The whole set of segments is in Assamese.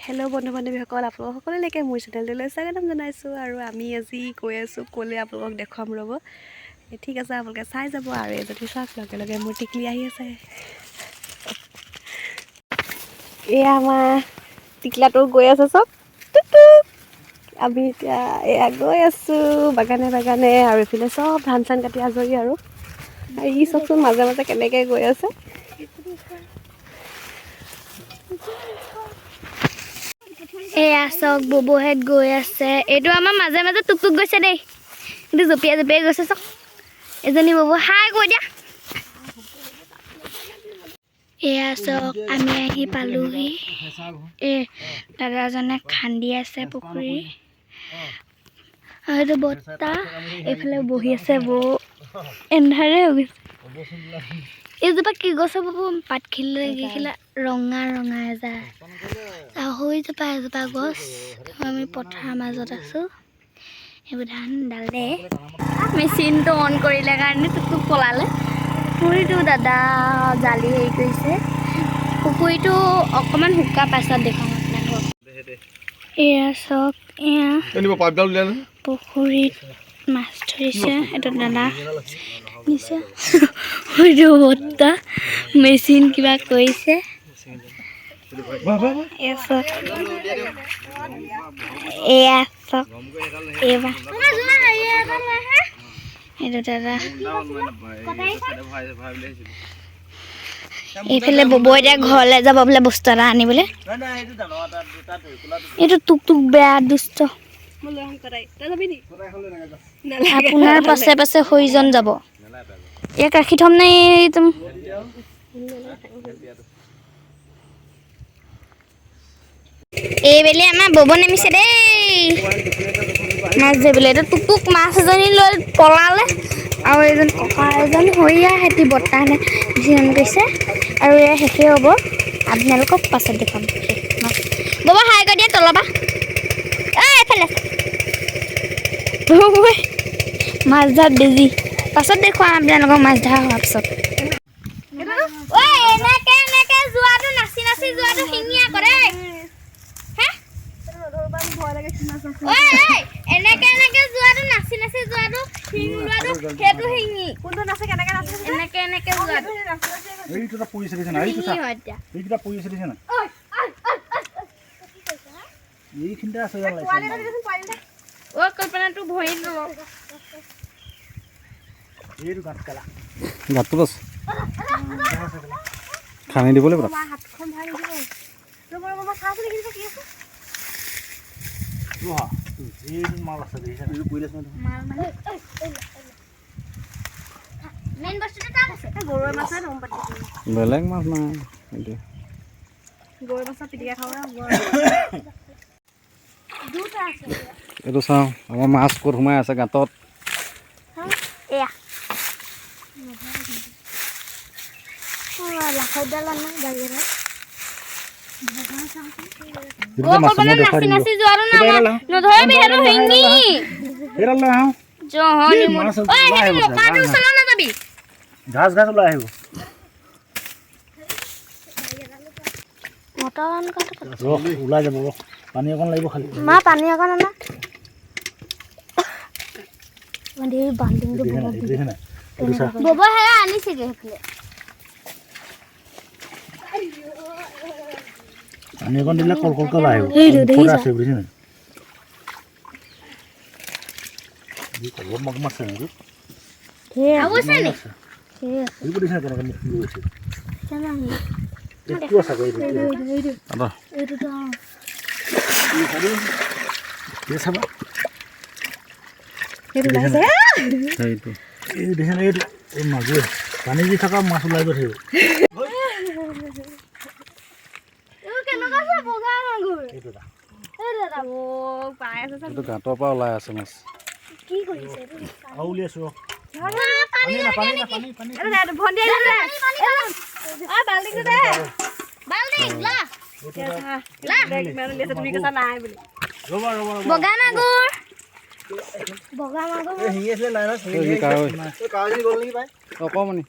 হেল্ল' বন্ধু বান্ধৱীসকল, আপোনালোক সকলোলৈকে মোৰ চেনেলটোলৈ স্বাগতম জনাইছোঁ। আৰু আমি আজি গৈ আছোঁ ক'লৈ আপোনালোকক দেখুৱাম ৰ'ব। ঠিক আছে, আপোনালোকে চাই যাব। আৰু এজনী চাওক, লগে লগে মোৰ টিকলি আহি আছে। এয়া আমাৰ টিকলাটো গৈ আছে চব। আমি এতিয়া এয়া গৈ আছোঁ বাগানে বাগানে, আৰু এইফালে চব ধান চান কাটি আজৰি। আৰু ই চাওকচোন মাজে মাজে কেনেকৈ গৈ আছে। এয়া চাওক, ববৌহেঁত গৈ আছে। এইটো আমাৰ মাজে মাজে টুক টুক গৈছে দেই, কিন্তু জঁপিয়াই জঁপিয়াই গৈছে চাওক। এজনী ববৌ হাই কৈ দিয়া। এয়া চাওক, আমি আহি পালোহি। দাদাজনে খান্দি আছে পুখুৰী। আৰু এইটো বৰ্তা এইফালে বহি আছে। বৌ এন্ধাৰে হৈ গৈছে। এইজোপা কি গছ ববৌ? পাতখিলা ৰঙা ৰঙা এজাৰ হৈজোপা এজোপা গছ। আমি পথাৰৰ মাজত আছোঁ। এইবোৰ ধান ডালে। মেচিনটো অন কৰিলে কাৰণে টুক পলালে। পুখুৰীটো দাদা জালি হেৰি কৰিছে। পুখুৰীটো অকণমান শুকা পাছত দেখুৱাম আপোনালোকক। এয়া চাওক, এয়া পুখুৰীত মাছ ধৰিছে। এইটো দাদা নিছে। হয়তো বৰ্তা মেচিন কিবা কৰিছে। এয়া চাওক, এইবাৰ এইটো দাদা। এইফালে ববৌ এতিয়া ঘৰলৈ যাব বোলে বস্তু এটা আনিবলৈ। এইটো টুক টুক বেয়া দুষ্ট। আপোনাৰ পাছে পাছে সৈজন যাব। ইয়াক ৰাখি থ'ম নে? এইবেলি আমাৰ বব নামিছে দেই মাছ ধৰিবলৈ। এইটো টুক টুক মাছ এজনী লৈ পলালে। আৰু এজন ককা এজন হৈয়া সেতি বৰ্তাহঁতে জিৰণ কৰিছে। আৰু এয়া শেষেই হ'ব, আপোনালোকক পাছত দেখুৱাম। বব হাই কৰি দিয়া তলৰ পৰা। এইফালে মাছ ধৰা বেজি পাছত দেখুৱাম আপোনালোকক। মাছ ধৰা হোৱাৰ পিছত এনেকে যোৱাটো নাচি নাচি যোৱাটো শিঙীয়া কৰে। এনেকে এনেকে যোৱাটো নাচি নাচি যোৱাটো শিং লোৱাটো সেইটো শিঙি। কোনটো নাচে কেনেকে নাচে? এনেকে এনেকে যোৱাটো এইটোটা পুলিচ দিছে না। এইটোটা পুলিচ দিছে না। এইখিনটা আছে ইয়াৰ লাইছে। ও কল্পনাটো ভৰি ল। এইটো গাত কালা গাতটো বস খানি দিবলৈ বৰা হাতখন ভাঙি দিব। ৰব ৰব চাচোন দেখিছ কি আছে? ওহা এই মাল আছে দেখিছ না? এই কইলাছ মাল মানে মেন বস্তুটা তাত আছে। গৰৈ মাছ নম পাতি বেলেগ মাছ না। এইটো গৰৈ মাছ পিটিকা খাওয়া দুটা আছে। এইটো চাও আমাৰ মাছ ক'ত সোমাই আছে গাতত। এয়া লাখদাল আনা গাড়ীৰে। নাচি নাচি যোৱাৰো না নধৰিবি, সেইটো শিঙি। জহনি মকাটো চলা নাযাবি। ঘাস ঘাস ওলাই আহিব। মটৰ ওলাই যাব। পানী অকণ লাগিব খালি। মা পানী অকণ আনা। বব হেৰা আনিছেগে সেইফালে। পানী অকণ দিলে কল কলকে ওলাই আহিব। আছে বুজিছে নাই? পানী দি থকা মাছ ওলাই গৈ থাকিব। গাঁতৰ পৰা ওলাই আছে মাছ। কি কৰিছে? উলিয়াইছো। বগা মাগুৰ অকমানি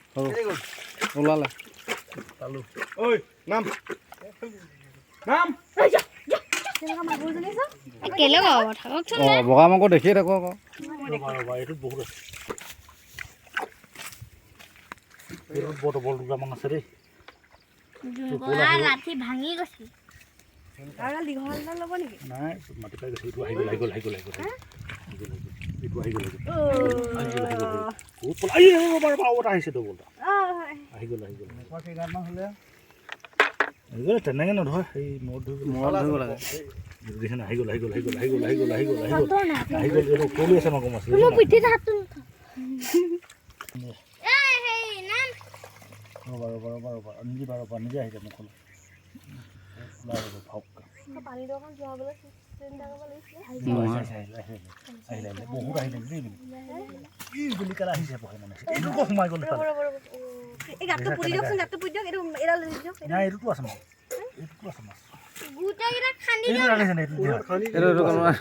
ওলালে। নাম কেলে গাব থাককচোন অঁ বগা মাংস দেখিয়ে থাকোঁ আকৌ এইটোত বহুত আছে এইটোত বৰ ডবল দুটামান আছে দেই ৰাতি ভাঙি গৈছে নাই মাটি পাই গৈছে এইটো আহি গ'ল এইটো আহি গ'ল আহিছে ডবলটা আহি গ'ল তেনেকৈ নধৰে এই মূৰত ধৰিব লাগে দেখিছেনে আহি গ'ল এইটো কলি আছে মাগুৰ মাছ নিজে আহি যাব মোক বহুত আহিলে দেই গুলিকাল আহিছে মানে এইটো সোমাই গ'ল নাই এইটোতো আছে মাছ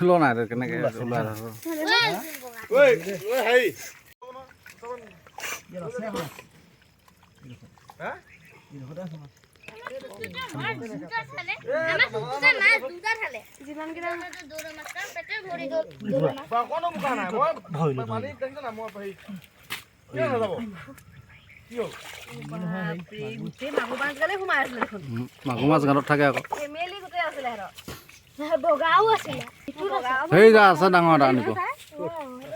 লোৱা নাই কেনেকৈ ওলাই মাগুৰ মাছ গাঁতত থাকে আকৌ বগাও আছিলে সেই যা আছে ডাঙৰ এটা আনিব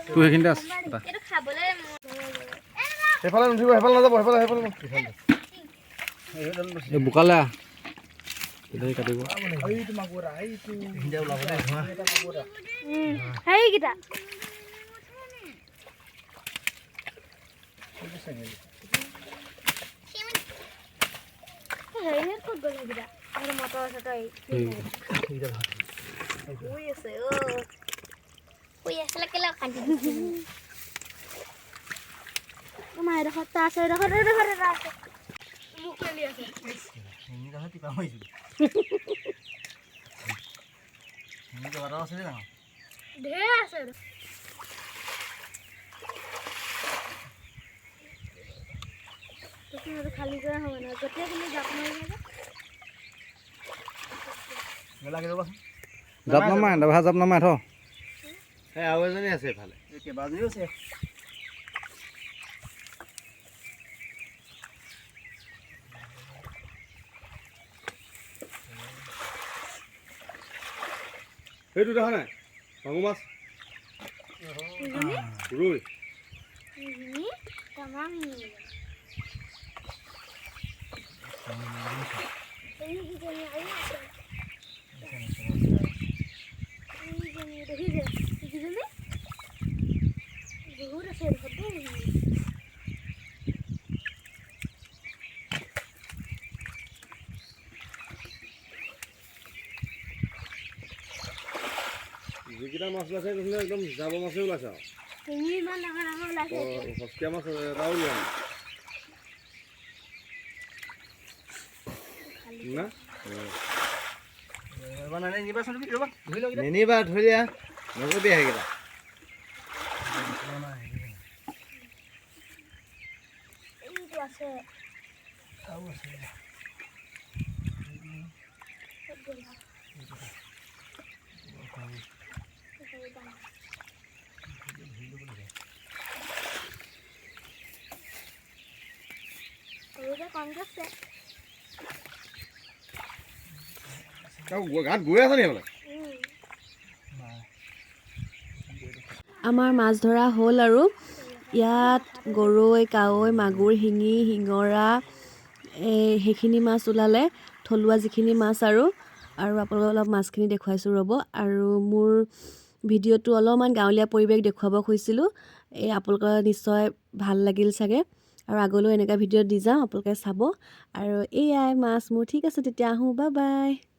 তোৰ সেইখিনিতে আছে এইটো খাবলৈ সেইফালে নুঠিব সেইফালে নাযাব সেইফালে এই বোকালে কাটিব সেইকেইটা হেৰি ক'ত গ'ল সেইকেইটা মটৰ চটৰ শুই আছিলে কেলে কান্দি তোমাৰ এডোখৰত এটা আছে এডোখৰত এটা আছে মোক মেলি আছে ঢেৰ আছে খালী কৰা হ'ব নহয় গোটেই তুমি জাপ মাৰি জাপ নমাই দাভা জাপ নমাই থ আৰু এজনী আছে এইফালে কেইবাজনীও আছে সেইটো দেখা নাই মাগুৰ মাছ ৰৈ বহুত আছে যিকেইটা মাছ ওলাইছে একদম জাব মাছে ওলাইছে আৰু ইমান ডাঙৰ ডাঙৰ ওলাইছে সস্তীয়া মাছ এটাও ওলোৱা নাই নিনিবা ধৰি দিয়া নকবি সেইকেইটা আছে গাত গৈ আছে নি বোলে আমাৰ মাছ ধৰা হ'ল আৰু ইয়াত গৰৈ কাৱৈ মাগুৰ শিঙি শিঙৰা সেইখিনি মাছ ওলালে থলুৱা যিখিনি মাছ আৰু আপোনালোকক অলপ মাছখিনি দেখুৱাইছোঁ ৰ'ব আৰু মোৰ ভিডিঅ'টো অলপমান গাঁৱলীয়া পৰিৱেশ দেখুৱাব খুজিছিলোঁ আপোনালোকৰ নিশ্চয় ভাল লাগিল চাগে আৰু আগলৈও এনেকুৱা ভিডিঅ' দি যাম আপোনালোকে চাব আৰু এয়াই মাছ মোৰ ঠিক আছে তেতিয়া আহোঁ বাই বাই